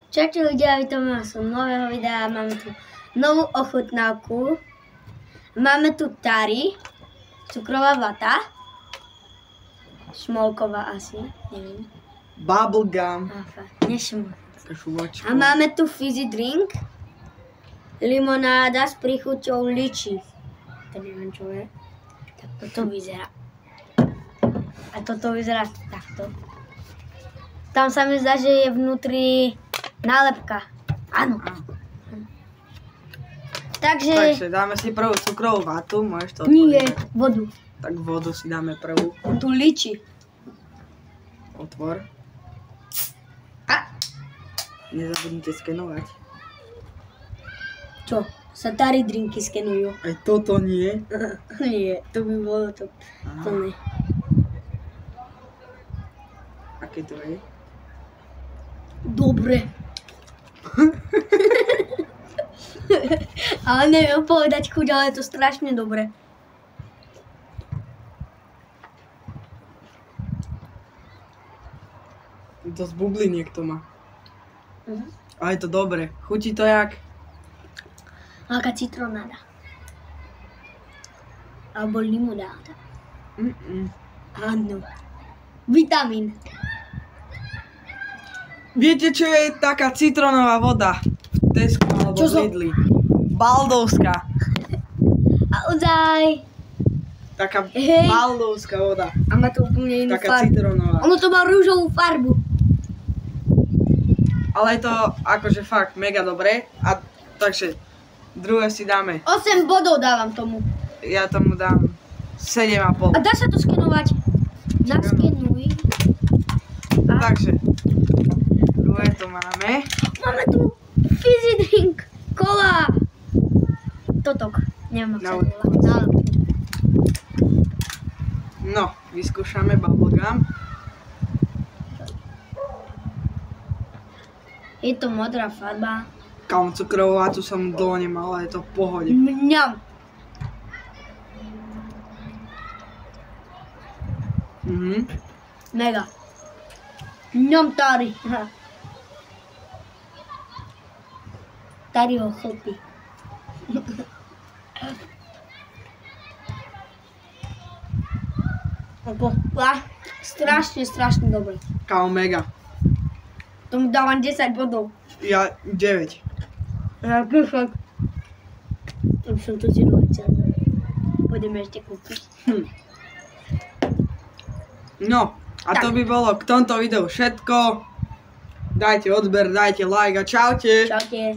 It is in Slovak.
Čaute ľudia, vítam vás u nového videa. Máme tu novú ochutnávku. Máme tu tari, cukrová vata, šmolková asi, neviem. Bubblegum. A máme tu fizzy drink, limonáda s príchuťou liči. To neviem čo je. Tak toto vyzerá. A toto vyzerá takto. Tam sa mi zdá, že je vnútri nálepka. Áno. Takže dáme si prvú cukrovú vatu, môžeš to otvoriť. Nie, ne? vodu. Tak vodu si dáme prvú. Tu liči. Otvor. A? Nezabudnite skenovať. Čo? Sa tari drinky skenujú. Aj toto nie. Nie, to by bolo to. To nie. Aké to je? Dobre. Ale neviem povedať chuť, ale je to strašne dobre. To z bubliniek to má. Ale je to dobre. Chutí to jak? Aká citronáda. Alebo limonáda. Áno. Vitamín. Viete, čo je taká citronová voda? V Tesku alebo v Lidli. Baldovská. A ozaj. Taká baldovská voda. A má to úplne inú taká farbu. citronová. Ono to má rúžovú farbu. Ale je to akože fakt mega dobré. A takže druhé si dáme. 8 bodov dávam tomu. Ja tomu dám 7,5. A dá sa to skenovať? Naskenuj. Takže druhé to máme. Máme tu fizzy drink, kola. Totok. Neviem, ako sa volá. No, vyskúšame bubblegum. Je to modrá farba. Kámo, cukrovú vatu som dlho nemal, ale je to v pohode. Mňam. Mega. Mňam tari. Tari ho chlpí. Strašne dobre. Kámo, mega. Tomu dávam 10 bodov. Ja 9. Ja fakt. Už som to zjedol celé. Pôjdeme ešte kúpiť. No, a to by bolo k tomto videu všetko. Dajte odber, dajte like a čaute. Čaute.